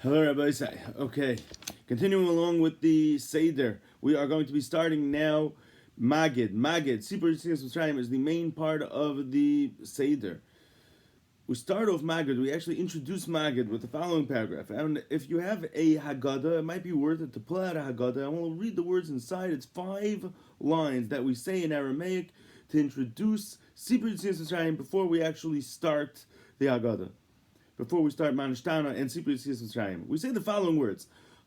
Hello, Rabbi. Okay, continuing along with the Seder, we are going to be starting now. Magid, Sipur Yitzias Mitzrayim is the main part of the Seder. We start off Magid. We actually introduce Magid with the following paragraph. And if you have a Haggadah, it might be worth it to pull out a Haggadah. And we'll read the words inside. It's 5 lines that we say in Aramaic to introduce Sipur Yitzias Mitzrayim before we actually start the Haggadah. Before we start Manishtana and Sipur Yitzias Mitzrayim, we say the following words: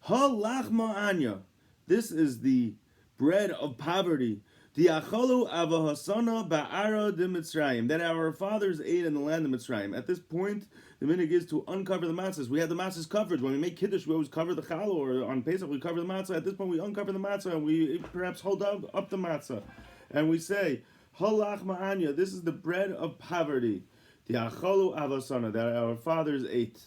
Lachma Anya. This is the bread of poverty. Diacholu avahasana ba'ara de Mitzrayim. That our fathers ate in the land of Mitzrayim. At this point, the minhag is to uncover the matzahs. We have the matzahs covered. When we make kiddush, we always cover the challah, or on Pesach we cover the matzah. At this point, we uncover the matzah and we perhaps hold up the matzah, and we say Lachma Anya. This is the bread of poverty. Diacholu avasana, that our fathers ate.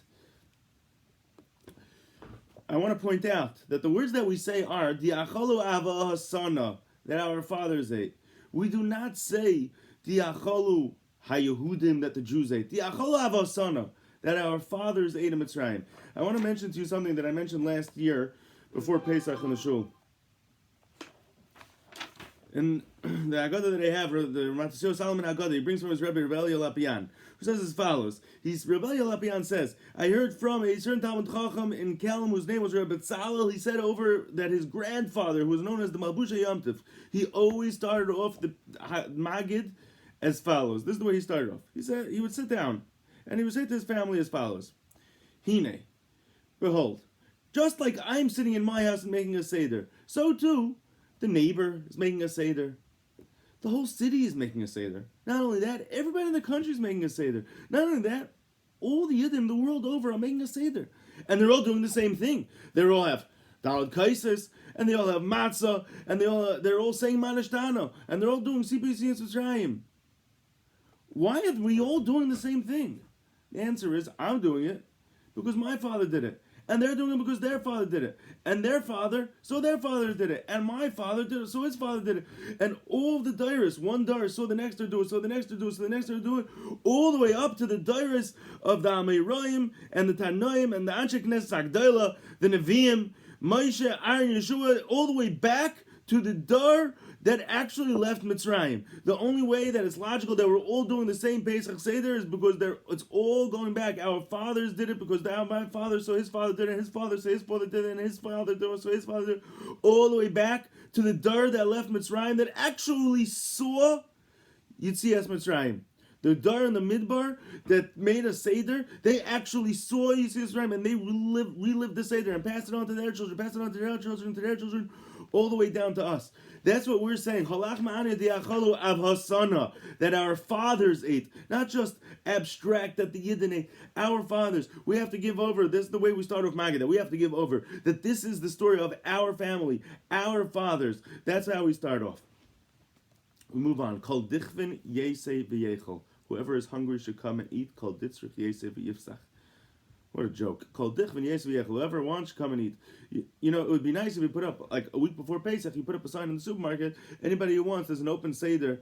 I want to point out that the words that we say are Diacholu avasana, that our fathers ate. We do not say Diacholu haYehudim, that the Jews ate. Diacholu avasana, that our fathers ate in Mitzrayim. I want to mention to you something that I mentioned last year before Pesach in the shul. In the Haggadah that I have, the Matasio Solomon Haggadah, he brings from his Rabbi Rabbi, who says as follows. Rabbi says, I heard from a certain Talmud Chacham in Kelm, whose name was Rabbi Tzalel. He said over that his grandfather, who was known as the Malbusha Yom Tov, he always started off the Magid as follows. This is the way he started off. He said he would sit down and he would say to his family as follows: Hine, behold, just like I'm sitting in my house and making a Seder, so too the neighbor is making a Seder. The whole city is making a Seder. Not only that, everybody in the country is making a Seder. Not only that, all the Yidden the world over are making a Seder. And they're all doing the same thing. They all have Dalad Kaisis, and they all have Matzah, and they're all saying Manishtana, and they're all doing Sipur Yitzias Mitzrayim. Why are we all doing the same thing? The answer is, I'm doing it because my father did it. And they're doing it because their father did it. And their father, so their father did it. And my father did it, so his father did it. And all of the dairis, one dar, so the next dar do it, so the next dar do it, so the next dar do it, all the way up to the dairis of the Ameirayim and the Tanoim and the Anshe Knesset Agdala, the Nevi'im, Moshe, Aaron, Yeshua, all the way back to the dar that actually left Mitzrayim. The only way that it's logical that we're all doing the same Pesach Seder is because it's all going back. Our fathers did it because my father, so his father did it, and his father, so his father did it, and his father did it, so his father did it, all the way back to the dar that left Mitzrayim that actually saw Yitzias Mitzrayim. The dar in the Midbar that made a Seder, they actually saw Yitzias Mitzrayim, and they relived the Seder and passed it on to their children, passed it on to their children, all the way down to us. That's what we're saying. That our fathers ate. Not just abstract that the Yidden ate. Our fathers. We have to give over. This is the way we start with Magid. That we have to give over. That this is the story of our family. Our fathers. That's how we start off. We move on. Kol dichvin yesei v'yechol. Whoever is hungry should come and eat. Kol ditzrich yesei v'yifsach. What a joke. Whoever wants, come and eat. You know, it would be nice if you put up, like a week before Pesach, you put up a sign in the supermarket, anybody who wants, there's an open Seder.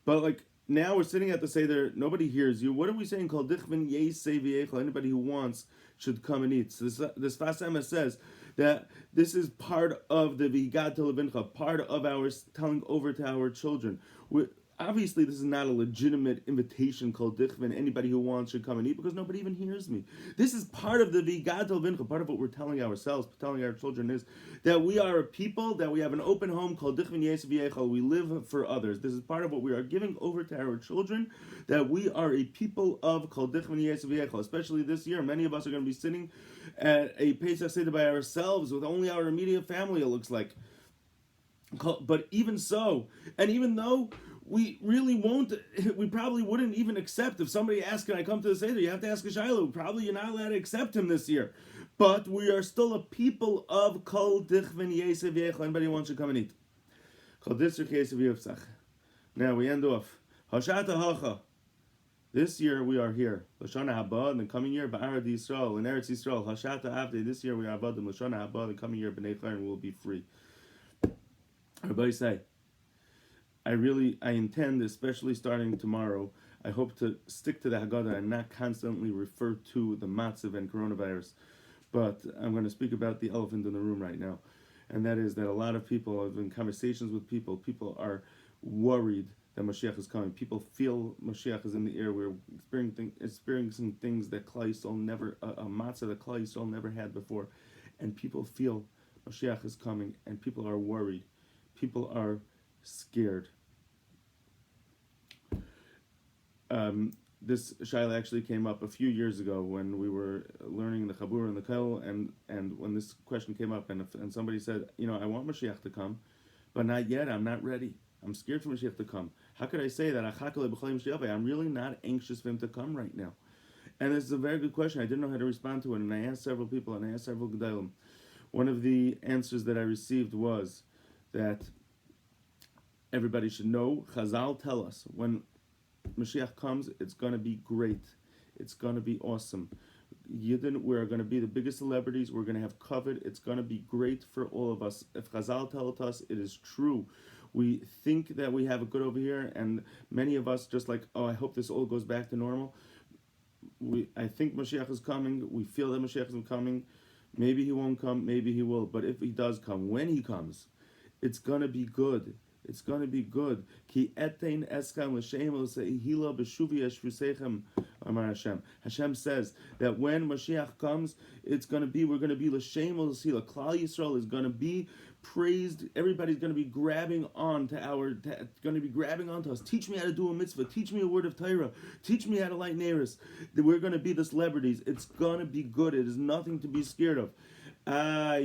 But like, now we're sitting at the Seder, nobody hears you. What are we saying? Anybody who wants should come and eat. So this Fasema says that this is part of the V'higad Levincha, part of our telling over to our children. Obviously, this is not a legitimate invitation called Dichvin. Anybody who wants should come and eat because nobody even hears me. This is part of the V'higad Levincha. Part of what we're telling ourselves, telling our children is that we are a people, that we have an open home called Dichvin Yesef Yechol. We live for others. This is part of what we are giving over to our children, that we are a people of called Dichvin Yesef Yechol. Especially this year, many of us are going to be sitting at a Pesach Seder by ourselves with only our immediate family, it looks like. But even so, and even though we really won't, we probably wouldn't even accept if somebody asks, can I come to the Seder? You have to ask a Shiloh. Probably you're not allowed to accept him this year. But we are still a people of Kol Dichvin Yesef Yechol. Anybody wants to come and eat. Kol Dichvin Yesef Yifsach. Now we end off. Hashata Hacha. This year we are here. Lashana Haba, in the coming year, Ba'arad Yisrael, in Eretz Yisrael. Hashata Avde, this year we are Abadim. Lashana Haba, in the coming year, B'nai Chayim will be free. Everybody say, I intend, especially starting tomorrow, I hope to stick to the Haggadah and not constantly refer to the matzav and coronavirus. But I'm going to speak about the elephant in the room right now, and that is that a lot of people, I've been in conversations with people, people are worried that Mashiach is coming. People feel Mashiach is in the air. We're experiencing things that Klal Yisrael never, a matzah that Klal Yisrael never had before. And people feel Mashiach is coming, and people are worried. People are scared. This shaila actually came up a few years ago when we were learning the Chabur and the Kel, and when this question came up, and somebody said, I want Mashiach to come, but not yet. I'm not ready. I'm scared for Mashiach to come. How could I say that? I'm really not anxious for him to come right now. And this is a very good question. I didn't know how to respond to it, and I asked several people, and I asked several Gedalim. One of the answers that I received was that everybody should know, Chazal tell us, when Mashiach comes, it's going to be great. It's going to be awesome. Yidden, we're going to be the biggest celebrities. We're going to have covet. It's going to be great for all of us. If Chazal tell us, it is true. We think that we have it good over here, and many of us just like, I hope this all goes back to normal. I think Mashiach is coming. We feel that Mashiach is coming. Maybe he won't come. Maybe he will. But if he does come, when he comes, it's going to be good. It's going to be good. Ki etein eskam l'shem l'seihila b'shuvi eshvusechem amar Hashem. Hashem says that when Mashiach comes, we're going to be l'shem l'seihila. Klal Yisrael is going to be praised. Everybody's going to be grabbing on to us. Teach me how to do a mitzvah. Teach me a word of Torah. Teach me how to light neiros. We're going to be the celebrities. It's going to be good. It is nothing to be scared of.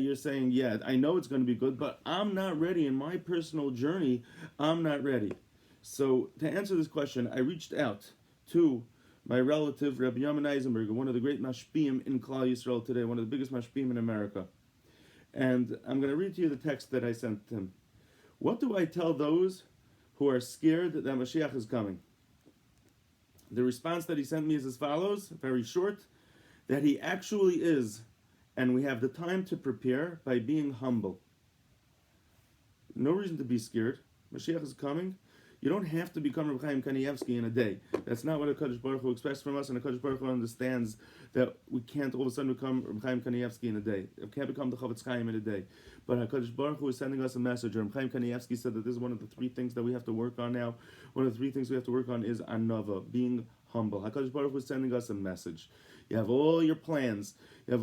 You're saying, yeah, I know it's going to be good, but I'm not ready. In my personal journey, I'm not ready. So to answer this question, I reached out to my relative, Rabbi Yamin Eisenberger, one of the great mashpiyim in Klal Yisrael today, one of the biggest mashpiyim in America. And I'm going to read to you the text that I sent him. What do I tell those who are scared that Mashiach is coming? The response that he sent me is as follows, very short, that he actually is, and we have the time to prepare by being humble. No reason to be scared. Mashiach is coming. You don't have to become Reb Chaim Kanievsky in a day. That's not what HaKadosh Baruch Hu expects from us, and HaKadosh Baruch Hu understands that we can't all of a sudden become Reb Chaim Kanievsky in a day. We can't become the Chavetz Chaim in a day. But HaKadosh Baruch Hu is sending us a message. Reb Chaim Kanievsky said that this is one of the three things that we have to work on now. One of the three things we have to work on is anava, being humble. HaKadosh Baruch Hu is sending us a message. You have all your plans. You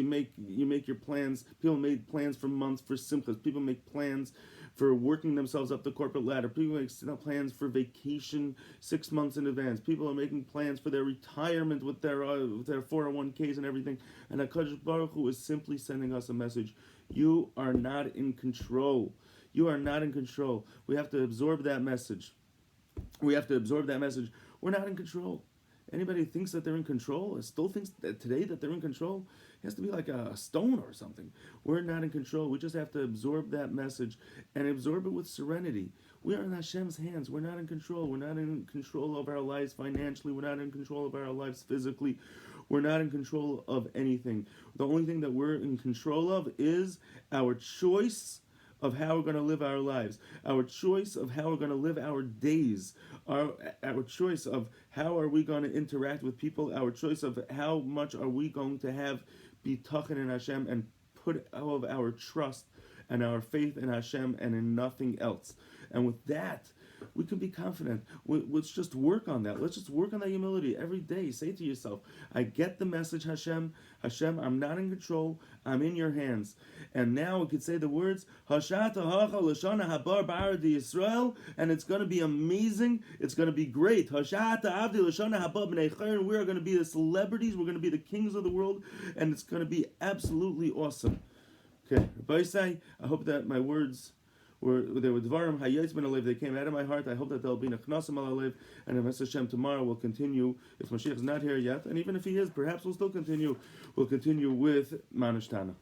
make your plans. People made plans for months for simchas. People make plans for working themselves up the corporate ladder. People make plans for vacation 6 months in advance. People are making plans for their retirement with their 401ks and everything. And HaKadosh Baruch Hu is simply sending us a message. You are not in control. You are not in control. We have to absorb that message. We're not in control. Anybody who thinks that they're in control, still thinks that today that they're in control, it has to be like a stone or something. We're not in control. We just have to absorb that message and absorb it with serenity. We are in Hashem's hands. We're not in control. We're not in control of our lives financially. We're not in control of our lives physically. We're not in control of anything. The only thing that we're in control of is our choice of how we're going to live our lives, our choice of how we're going to live our days, our choice of how are we going to interact with people, our choice of how much are we going to have bitachon in Hashem and put all of our trust and our faith in Hashem and in nothing else. And with that, we can be confident. Let's just work on that. Let's just work on that humility every day. Say to yourself, I get the message, Hashem. Hashem, I'm not in control. I'm in your hands. And now we could say the words, Hashata hacha l'shana habar ba'ar di Yisrael, and it's going to be amazing. It's going to be great. Hashata avdi l'shana habar b'nei chayrin. We are going to be the celebrities. We're going to be the kings of the world, and it's going to be absolutely awesome. Okay, Rabbi, I hope that my words they were dvarim hayetz ben alev. They came out of my heart. I hope that there'll be nechnasim al alev. And if Hashem tomorrow will continue. If Mashiach is not here yet, and even if he is, perhaps we'll still continue. We'll continue with Manishtana.